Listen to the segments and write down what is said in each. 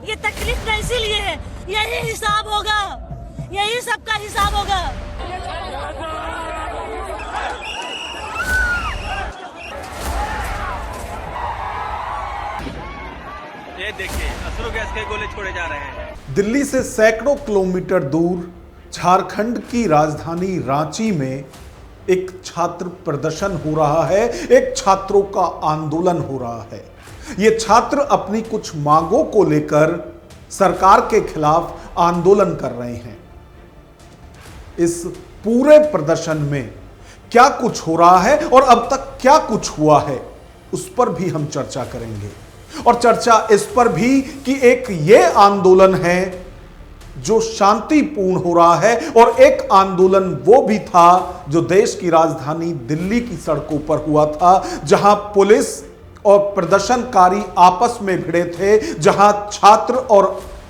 ये तकलीफ ना इसीलिए है, यही हिसाब होगा, यही सबका हिसाब होगा। ये देखिए अश्रु गैस के गोले छोड़े जा रहे हैं। दिल्ली से सैकड़ों किलोमीटर दूर झारखंड की राजधानी रांची में एक छात्र प्रदर्शन हो रहा है, एक छात्रों का आंदोलन हो रहा है। ये छात्र अपनी कुछ मांगों को लेकर सरकार के खिलाफ आंदोलन कर रहे हैं। इस पूरे प्रदर्शन में क्या कुछ हो रहा है और अब तक क्या कुछ हुआ है, उस पर भी हम चर्चा करेंगे। और चर्चा इस पर भी कि एक ये आंदोलन है जो शांतिपूर्ण हो रहा है और एक आंदोलन वो भी था जो देश की राजधानी दिल्ली की सड़कों पर हुआ था, जहां पुलिस और प्रदर्शनकारी आपस में भिड़े थे, जहां छात्र और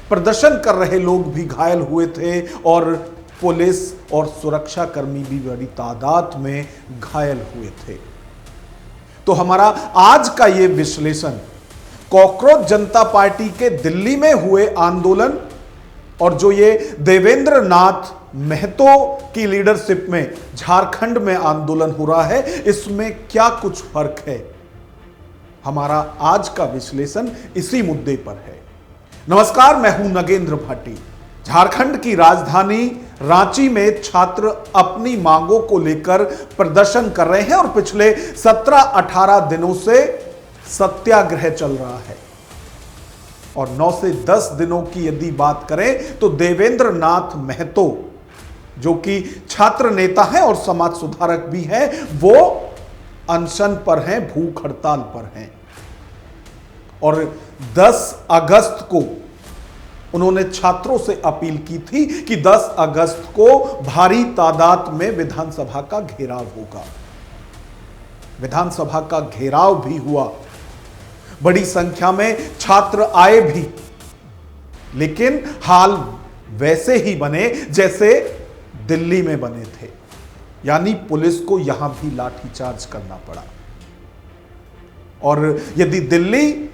प्रदर्शन कर रहे लोग भी घायल हुए थे और पुलिस और सुरक्षा कर्मी भी बड़ी तादाद में घायल हुए थे। तो हमारा आज का ये विश्लेषण कॉकरोच जनता पार्टी के दिल्ली में हुए आंदोलन और जो ये देवेंद्र नाथ महतो की लीडरशिप में झारखंड में आंदोलन हो रहा है, इसमें क्या कुछ फर्क है, हमारा आज का विश्लेषण इसी मुद्दे पर है। नमस्कार, मैं हूं नगेंद्र भाटी। झारखंड की राजधानी रांची में छात्र अपनी मांगों को लेकर प्रदर्शन कर रहे हैं और पिछले 17-18 दिनों से सत्याग्रह चल रहा है। और 9 से 10 दिनों की यदि बात करें तो देवेंद्र नाथ महतो, जो कि छात्र नेता हैं और समाज सुधारक भी हैं, वो अनशन पर हैं, भूख हड़ताल पर हैं। और 10 अगस्त को उन्होंने छात्रों से अपील की थी कि 10 अगस्त को भारी तादाद में विधानसभा का घेराव होगा। विधानसभा का घेराव भी हुआ, बड़ी संख्या में छात्र आए भी, लेकिन हाल वैसे ही बने जैसे दिल्ली में बने थे, यानी पुलिस को यहां भी लाठीचार्ज करना पड़ा। और यदि दिल्ली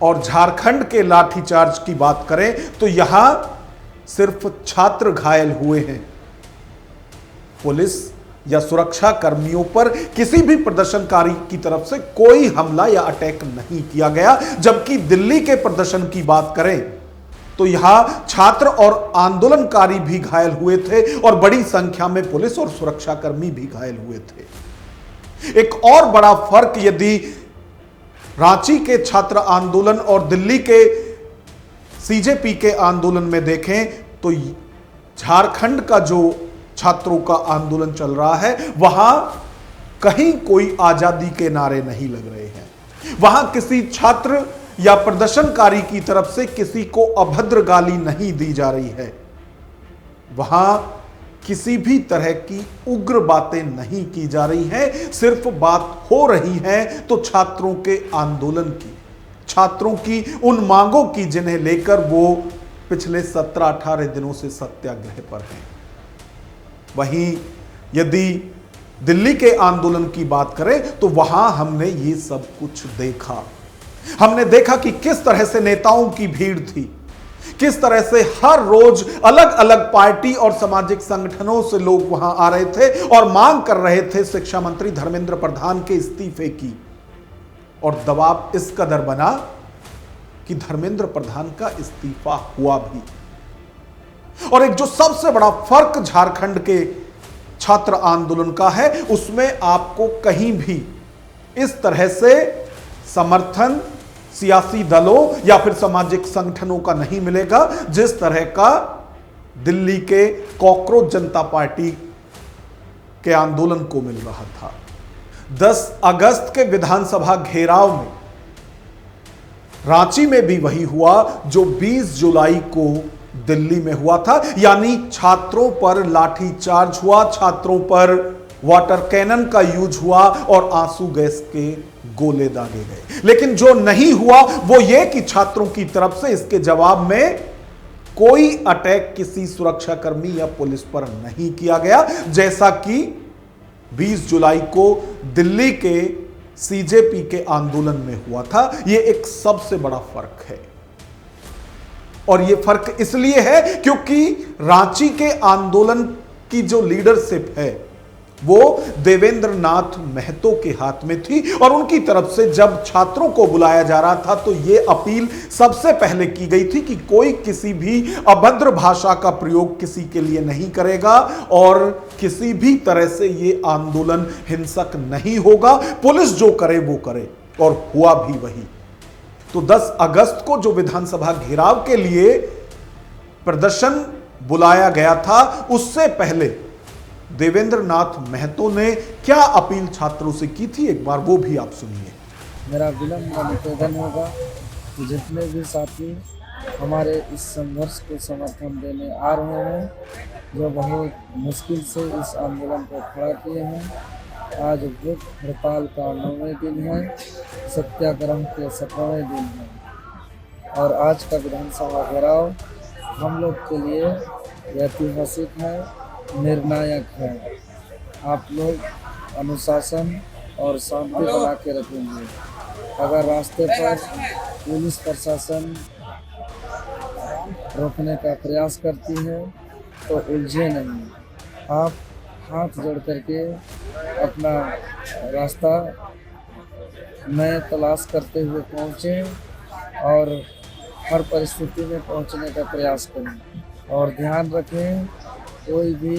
और झारखंड के लाठीचार्ज की बात करें तो यहां सिर्फ छात्र घायल हुए हैं। पुलिस या सुरक्षा कर्मियों पर किसी भी प्रदर्शनकारी की तरफ से कोई हमला या अटैक नहीं किया गया। जबकि दिल्ली के प्रदर्शन की बात करें तो यहां छात्र और आंदोलनकारी भी घायल हुए थे और बड़ी संख्या में पुलिस और सुरक्षा कर्मी भी घायल हुए थे। एक और बड़ा फर्क यदि रांची के छात्र आंदोलन और दिल्ली के सीजेपी के आंदोलन में देखें तो झारखंड का जो छात्रों का आंदोलन चल रहा है, वहां कहीं कोई आजादी के नारे नहीं लग रहे हैं। वहां किसी छात्र या प्रदर्शनकारी की तरफ से किसी को अभद्र गाली नहीं दी जा रही है। वहां किसी भी तरह की उग्र बातें नहीं की जा रही हैं। सिर्फ बात हो रही है तो छात्रों के आंदोलन की, छात्रों की उन मांगों की जिन्हें लेकर वो पिछले 17-18 दिनों से सत्याग्रह पर हैं। वहीं यदि दिल्ली के आंदोलन की बात करें तो वहां हमने ये सब कुछ देखा। हमने देखा कि किस तरह से नेताओं की भीड़ थी, किस तरह से हर रोज अलग अलग पार्टी और सामाजिक संगठनों से लोग वहां आ रहे थे और मांग कर रहे थे शिक्षा मंत्री धर्मेंद्र प्रधान के इस्तीफे की। और दबाव इस कदर बना कि धर्मेंद्र प्रधान का इस्तीफा हुआ भी। और एक जो सबसे बड़ा फर्क झारखंड के छात्र आंदोलन का है, उसमें आपको कहीं भी इस तरह से समर्थन सियासी दलों या फिर सामाजिक संगठनों का नहीं मिलेगा जिस तरह का दिल्ली के कॉकरोच जनता पार्टी के आंदोलन को मिल रहा था। 10 अगस्त के विधानसभा घेराव में रांची में भी वही हुआ जो 20 जुलाई को दिल्ली में हुआ था, यानी छात्रों पर लाठीचार्ज हुआ, छात्रों पर वाटर कैनन का यूज हुआ और आंसू गैस के गोले दागे गए। लेकिन जो नहीं हुआ वो ये कि छात्रों की तरफ से इसके जवाब में कोई अटैक किसी सुरक्षाकर्मी या पुलिस पर नहीं किया गया, जैसा कि 20 जुलाई को दिल्ली के सीजेपी के आंदोलन में हुआ था। यह एक सबसे बड़ा फर्क है। और यह फर्क इसलिए है क्योंकि रांची के आंदोलन की जो लीडरशिप है वो देवेंद्र नाथ महतो के हाथ में थी और उनकी तरफ से जब छात्रों को बुलाया जा रहा था तो यह अपील सबसे पहले की गई थी कि कोई किसी भी अभद्र भाषा का प्रयोग किसी के लिए नहीं करेगा और किसी भी तरह से यह आंदोलन हिंसक नहीं होगा, पुलिस जो करे वो करे, और हुआ भी वही। तो 10 अगस्त को जो विधानसभा घेराव के लिए प्रदर्शन बुलाया गया था उससे पहले देवेंद्र नाथ महतो ने क्या अपील छात्रों से की थी, एक बार वो भी आप सुनिए। मेरा विनम्र निवेदन होगा कि जितने भी साथी हमारे इस संघर्ष को समर्थन देने आ रहे हैं, जो बहुत मुश्किल से इस आंदोलन को खड़ा किए हैं, आज भूख हड़ताल का 9वें दिन है, सत्याग्रह के 17वें दिन है और आज का विधानसभा घेराव हम लोग के लिए ऐतिहासिक है, निर्णायक है। आप लोग अनुशासन और शांति बना के रखेंगे। अगर रास्ते पर पुलिस प्रशासन रोकने का प्रयास करती है तो उलझे नहीं, आप हाथ जोड़ करके अपना रास्ता नए तलाश करते हुए पहुँचें और हर परिस्थिति में पहुँचने का प्रयास करें। और ध्यान रखें, कोई भी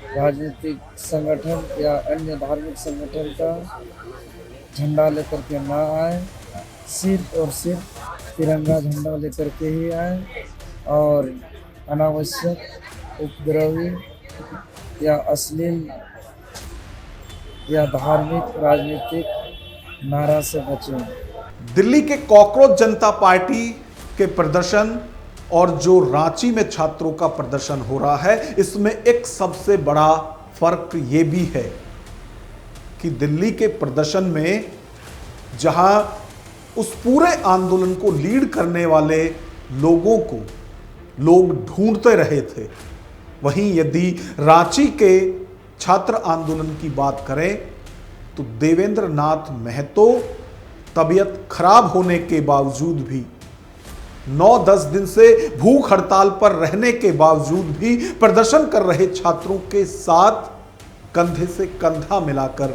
राजनीतिक संगठन या अन्य धार्मिक संगठन का झंडा लेकर के ना आए, सिर्फ और सिर्फ तिरंगा झंडा लेकर के ही आए और अनावश्यक उपद्रवी या अश्लील या धार्मिक राजनीतिक नारा से बचें। दिल्ली के कॉकरोच जनता पार्टी के प्रदर्शन और जो रांची में छात्रों का प्रदर्शन हो रहा है, इसमें एक सबसे बड़ा फर्क ये भी है कि दिल्ली के प्रदर्शन में जहां उस पूरे आंदोलन को लीड करने वाले लोगों को लोग ढूंढते रहे थे, वहीं यदि रांची के छात्र आंदोलन की बात करें तो देवेंद्र नाथ महतो तबीयत खराब होने के बावजूद भी 9-10 दिन से भूख हड़ताल पर रहने के बावजूद भी प्रदर्शन कर रहे छात्रों के साथ कंधे से कंधा मिलाकर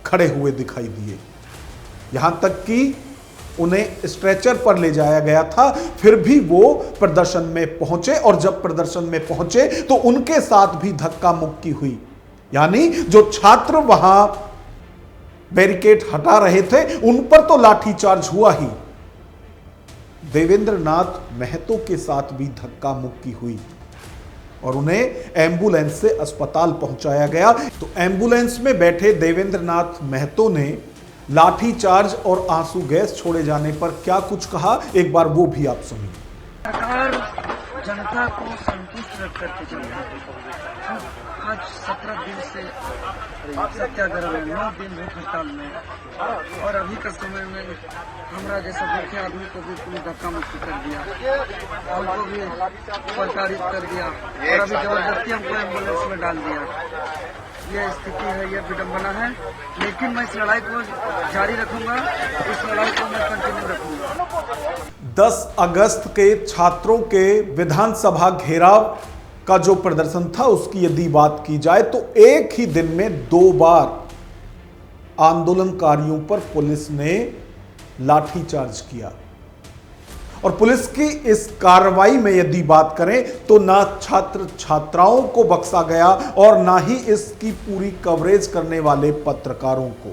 खड़े हुए दिखाई दिए। यहां तक कि उन्हें स्ट्रेचर पर ले जाया गया था, फिर भी वो प्रदर्शन में पहुंचे और जब प्रदर्शन में पहुंचे तो उनके साथ भी धक्का मुक्की हुई। यानी जो छात्र वहां बैरिकेड हटा रहे थे उन पर तो लाठीचार्ज हुआ ही, देवेंद्र नाथ महतो के साथ भी धक्का मुक्की हुई और उन्हें एम्बुलेंस से अस्पताल पहुंचाया गया। तो एम्बुलेंस में बैठे देवेंद्र नाथ महतो ने लाठीचार्ज और आंसू गैस छोड़े जाने पर क्या कुछ कहा, एक बार वो भी आप सुनिए। सरकार जनता को संतुष्ट रख करके चल रही है। आज 17 दिन से सत्याग्रह में, 9 दिन भूख हड़ताल में, और अभी के समय में हमारा जैसा भूखे आदमी को भी पुलिस धक्का मुक्की कर दिया, हमको भी प्रताड़ित कर दिया और अभी जबरदस्ती हमको एम्बुलेंस में डाल दिया। यह स्थिति है, यह विडम्बना है, लेकिन मैं इस लड़ाई को जारी रखूंगा, इस लड़ाई को मैं कंटिन्यू रखूंगा। 10 अगस्त के छात्रों के विधानसभा घेराव का जो प्रदर्शन था उसकी यदि बात की जाए तो एक ही दिन में 2 बार आंदोलनकारियों पर पुलिस ने लाठीचार्ज किया और पुलिस की इस कार्रवाई में यदि बात करें तो ना छात्र छात्राओं को बख्शा गया और ना ही इसकी पूरी कवरेज करने वाले पत्रकारों को।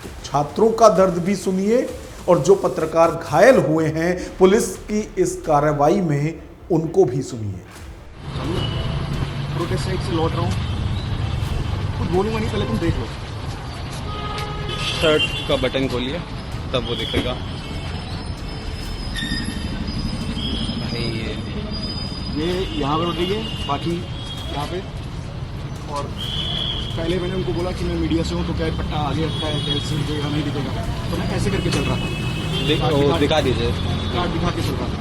तो छात्रों का दर्द भी सुनिए और जो पत्रकार घायल हुए हैं पुलिस की इस कार्रवाई में उनको भी सुनिए। प्रोटेस्ट साइट से लौट रहा हूँ, कुछ बोलूँगा नहीं, पहले तुम देख लो। शर्ट का बटन खोलिए तब वो दिखेगा। भाई ये यहाँ पर उठिए, बाकी यहाँ पे। और पहले मैंने उनको बोला कि मैं मीडिया से हूँ तो क्या पट्टा आगे रखता है, कैसे दिखेगा नहीं दिखेगा, तो मैं ऐसे करके चल रहा था। दिखा दीजिए, कार्ड दिखा के चल रहा था,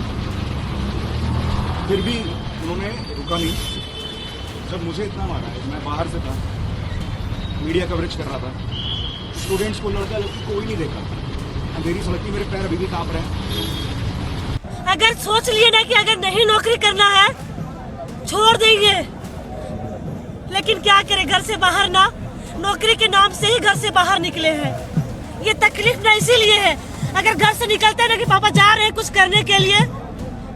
फिर भी उन्होंने रुका नहीं। जब मुझे इतना मारा है, मैं बाहर से था, मीडिया कवरेज कर रहा था, स्टूडेंट्स को लड़का लड़की कोई नहीं देखा, अंधेरी सड़क की, मेरे पैर अभी भी कांप रहे हैं। अगर सोच लिए ना कि अगर नहीं नौकरी करना है छोड़ देंगे, लेकिन क्या करें, घर से बाहर ना, नौकरी के नाम से ही घर से बाहर निकले हैं। ये तकलीफ ना इसीलिए है, अगर घर से निकलते ना कि पापा जा रहे हैं कुछ करने के लिए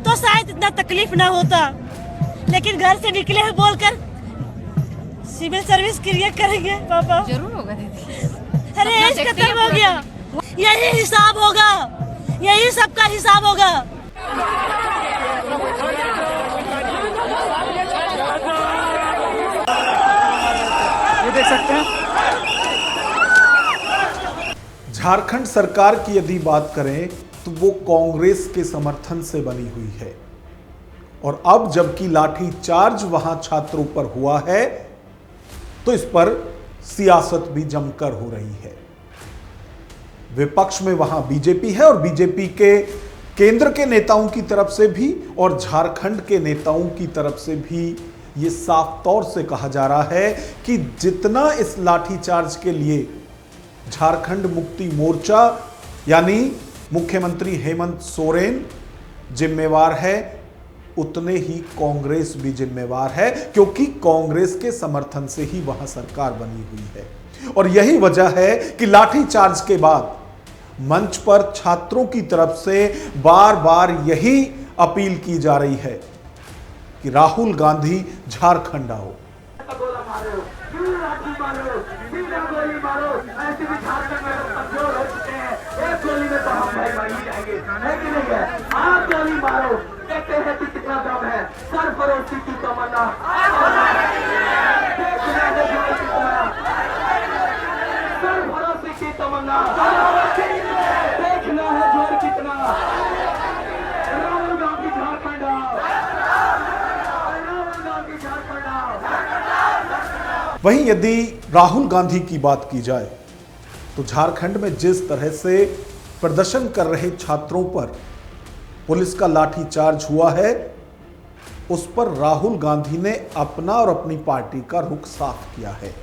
तो शायद इतना तकलीफ ना होता, लेकिन घर से निकले हैं बोलकर सिविल सर्विस क्लियर करेंगे पापा। जरूर होगा दीदी। अरे एज खत्म हो गया, यही हिसाब होगा, यही सबका हिसाब होगा। ये देख सकते हैं झारखंड सरकार की यदि बात करें तो वो कांग्रेस के समर्थन से बनी हुई है, और अब जबकि लाठी चार्ज वहां छात्रों पर हुआ है तो इस पर सियासत भी जमकर हो रही है। विपक्ष में वहां बीजेपी है और बीजेपी के केंद्र के नेताओं की तरफ से भी और झारखंड के नेताओं की तरफ से भी ये साफ तौर से कहा जा रहा है कि जितना इस लाठीचार्ज के लिए झारखंड मुक्ति मोर्चा यानी मुख्यमंत्री हेमंत सोरेन जिम्मेवार है, उतने ही कांग्रेस भी जिम्मेवार है, क्योंकि कांग्रेस के समर्थन से ही वहां सरकार बनी हुई है। और यही वजह है कि लाठीचार्ज के बाद मंच पर छात्रों की तरफ से बार बार यही अपील की जा रही है कि राहुल गांधी झारखंड आओ। सरफरोशी की तमन्ना, सरफरोशी की तमन्ना, देखना है जोर कितना। राहुल गांधी झारखंड आओ, राहुल गांधी झारखंड आओ। वहीं यदि राहुल गांधी की बात की जाए तो झारखंड में जिस तरह से प्रदर्शन कर रहे छात्रों पर पुलिस का लाठीचार्ज हुआ है, उस पर राहुल गांधी ने अपना और अपनी पार्टी का रुख साफ किया है।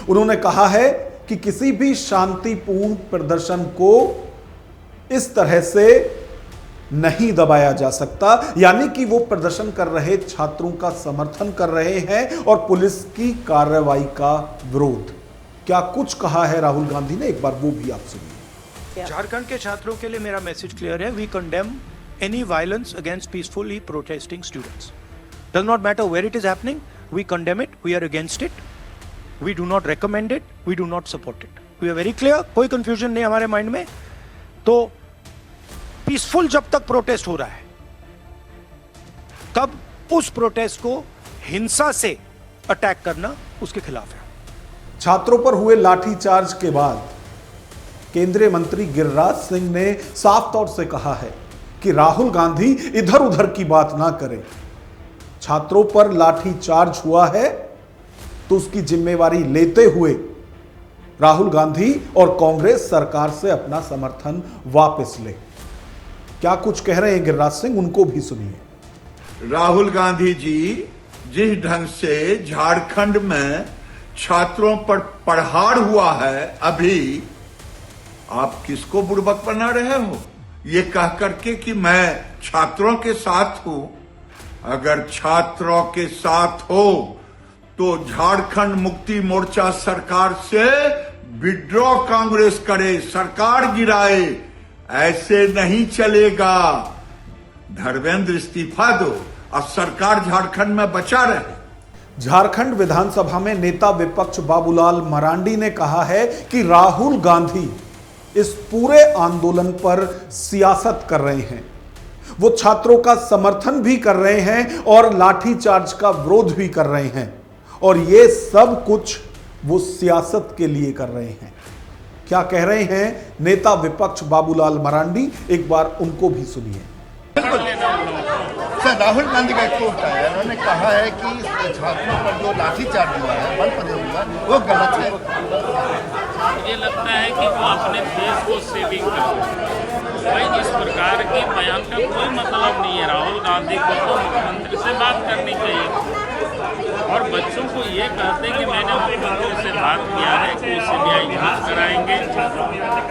उन्होंने कहा है कि किसी भी शांतिपूर्ण प्रदर्शन को इस तरह से नहीं दबाया जा सकता, यानी कि वो प्रदर्शन कर रहे छात्रों का समर्थन कर रहे हैं और पुलिस की कार्रवाई का विरोध। क्या कुछ कहा है राहुल गांधी ने, एक बार वो भी आप सुनिए। झारखंड के छात्रों के लिए मेरा मैसेज क्लियर है। We condemn any violence against peacefully protesting students. Does not matter where it is happening, we condemn it, we are against it, we do not recommend it, we do not support it. We are very clear, कोई confusion नहीं हमारे mind में। तो peaceful जब तक protest हो रहा है, तब उस प्रोटेस्ट को हिंसा से अटैक करना उसके खिलाफ है। छात्रों पर हुए लाठीचार्ज के बाद केंद्रीय मंत्री गिरिराज सिंह ने साफ तौर से कहा है कि राहुल गांधी इधर उधर की बात ना करें। छात्रों पर लाठीचार्ज हुआ है तो उसकी जिम्मेवारी लेते हुए राहुल गांधी और कांग्रेस सरकार से अपना समर्थन वापस ले। क्या कुछ कह रहे हैं गिरिराज सिंह, उनको भी सुनिए। राहुल गांधी जी जिस ढंग से झारखंड में छात्रों पर प्रहार हुआ है, अभी आप किसको बुड़बक बना रहे हो ये कह करके कि मैं छात्रों के साथ हूं। अगर छात्रों के साथ हो तो झारखंड मुक्ति मोर्चा सरकार से विड्रॉ कांग्रेस करे, सरकार गिराए, ऐसे नहीं चलेगा। धर्मेंद्र इस्तीफा दो और सरकार झारखंड में बचा रहे। झारखंड विधानसभा में नेता विपक्ष बाबूलाल मरांडी ने कहा है कि राहुल गांधी इस पूरे आंदोलन पर सियासत कर रहे हैं। वो छात्रों का समर्थन भी कर रहे हैं और लाठीचार्ज का विरोध भी कर रहे हैं, और ये सब कुछ वो सियासत के लिए कर रहे हैं। क्या कह रहे हैं नेता विपक्ष बाबूलाल मरांडी, एक बार उनको भी सुनिए। सर, राहुल गांधी का एक पोस्ट आया, उन्होंने कहा है कि छात्रों पर जो लाठीचार्ज हुआ है, बल प्रयोग हुआ, वो गलत है। मुझे लगता है कि वो अपने देश को सेविंग कर रहे हैं। भाई इस प्रकार के बयान का कोई मतलब नहीं है। राहुल गांधी को तो मुख्यमंत्री से बात करनी चाहिए। और बच्चों को ये कहते हैं कि मैंने अपने बच्चों से बात किया है कि CBI जांच कराएंगे,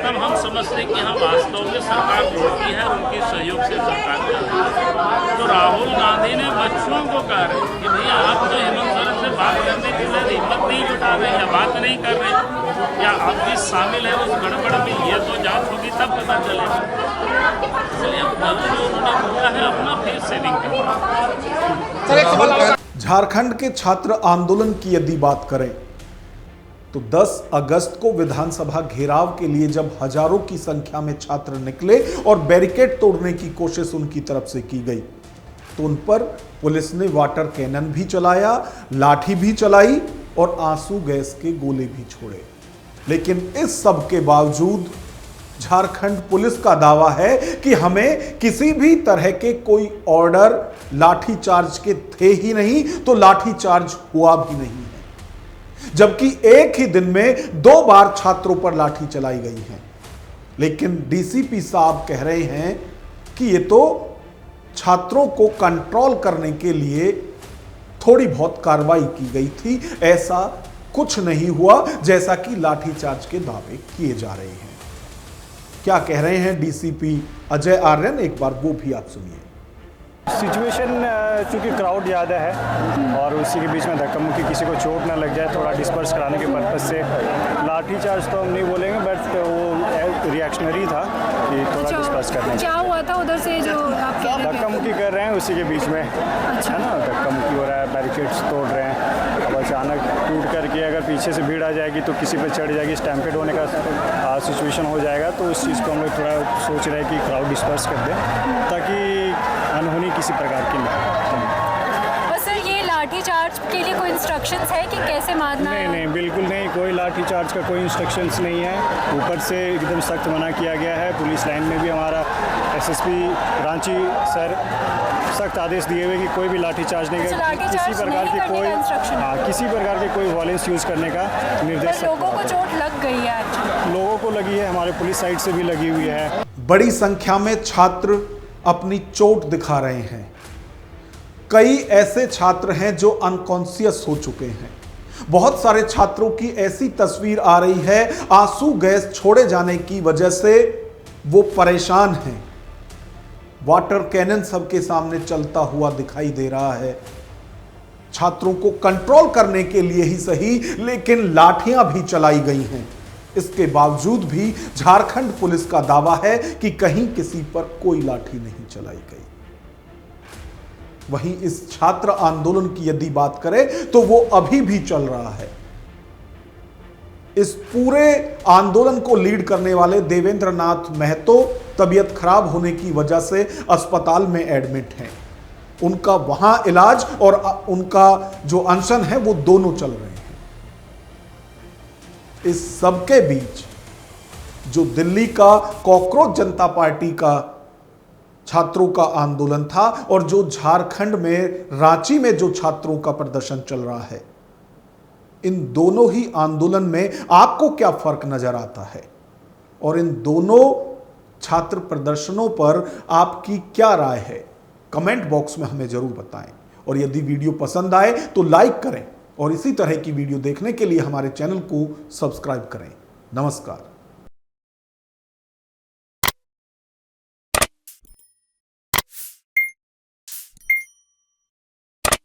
तब हम समझते हैं कि हाँ वास्तव में सरकार झूठी है, उनके सहयोग से सरकार कर रही है। तो राहुल गांधी ने बच्चों को कहा है कि भैया आप तो हेमंत सोरेन से बात करने के लिए हिम्मत नहीं जुटा रहे या बात नहीं कर रहे या आप भी शामिल है उस गड़बड़ में, ये तो जांच होगी तब पता चलेगा। इसलिए अब जो उन्होंने बोला है अपना फेस सेविंग करना। झारखंड के छात्र आंदोलन की यदि बात करें तो 10 अगस्त को विधानसभा घेराव के लिए जब हजारों की संख्या में छात्र निकले और बैरिकेड तोड़ने की कोशिश उनकी तरफ से की गई तो उन पर पुलिस ने वाटर कैनन भी चलाया, लाठी भी चलाई और आंसू गैस के गोले भी छोड़े। लेकिन इस सब के बावजूद झारखंड पुलिस का दावा है कि हमें किसी भी तरह के कोई ऑर्डर लाठीचार्ज के थे ही नहीं, तो लाठीचार्ज हुआ भी नहीं है। जबकि एक ही दिन में 2 बार छात्रों पर लाठी चलाई गई है। लेकिन डीसीपी साहब कह रहे हैं कि ये तो छात्रों को कंट्रोल करने के लिए थोड़ी बहुत कार्रवाई की गई थी, ऐसा कुछ नहीं हुआ जैसा कि लाठीचार्ज के दावे किए जा रहे हैं। क्या कह रहे हैं डीसीपी अजय आर्यन, एक बार वो भी आप सुनिए। सिचुएशन चूँकि क्राउड ज़्यादा है और उसी के बीच में धक्का मुक्की, किसी को चोट ना लग जाए, थोड़ा डिस्पर्स कराने के पर्पज़ से लाठीचार्ज तो हम नहीं बोलेंगे, बट वो रिएक्शनरी था कि थोड़ा डिस्पर्स करने। क्या हुआ था उधर से जो आप कह रहे हैं? धक्का मुक्की कर रहे हैं उसी के बीच में, है ना, धक्का मुक्की हो रहा है, बैरिकेड्स तोड़ रहे हैं। अब अचानक टूट करके अगर पीछे से भीड़ आ जाएगी तो किसी पर चढ़ जाएगी, स्टैम्पेड होने का सिचुएशन हो जाएगा। तो उस चीज़ को हम लोग थोड़ा सोच रहे हैं कि क्राउड डिस्पर्स कर दें ताकि अनहोनी किसी प्रकार की नहीं। बस सर, ये लाठीचार्ज के लिए कोई इंस्ट्रक्शंस है कि कैसे मारना है? नहीं, बिल्कुल नहीं, कोई लाठीचार्ज का कोई इंस्ट्रक्शंस नहीं है। ऊपर से एकदम सख्त मना किया गया है। पुलिस लाइन में भी हमारा एसएसपी रांची सर सख्त आदेश दिए हुए कि कोई भी लाठीचार्ज नहीं करेगा, किसी प्रकार की किसी प्रकार के कोई वायलेंस यूज़ करने का निर्देश। लोगों को चोट लग गई है, लोगों को लगी है, हमारे पुलिस साइड से भी लगी हुई है। बड़ी संख्या में छात्र अपनी चोट दिखा रहे हैं। कई ऐसे छात्र हैं जो अनकॉन्शियस हो चुके हैं। बहुत सारे छात्रों की ऐसी तस्वीर आ रही है, आंसू गैस छोड़े जाने की वजह से वो परेशान हैं। वाटर कैनन सबके सामने चलता हुआ दिखाई दे रहा है। छात्रों को कंट्रोल करने के लिए ही सही, लेकिन लाठियां भी चलाई गई हैं। इसके बावजूद भी झारखंड पुलिस का दावा है कि कहीं किसी पर कोई लाठी नहीं चलाई गई। वहीं इस छात्र आंदोलन की यदि बात करें तो वो अभी भी चल रहा है। इस पूरे आंदोलन को लीड करने वाले देवेंद्र नाथ महतो तबीयत खराब होने की वजह से अस्पताल में एडमिट हैं। उनका वहां इलाज और उनका जो अनशन है वो दोनों चल रहे हैं। इस सबके बीच जो दिल्ली का कॉकरोच जनता पार्टी का छात्रों का आंदोलन था और जो झारखंड में रांची में जो छात्रों का प्रदर्शन चल रहा है, इन दोनों ही आंदोलन में आपको क्या फर्क नजर आता है और इन दोनों छात्र प्रदर्शनों पर आपकी क्या राय है, कमेंट बॉक्स में हमें जरूर बताएं। और यदि वीडियो पसंद आए तो लाइक करें और इसी तरह की वीडियो देखने के लिए हमारे चैनल को सब्सक्राइब करें। नमस्कार।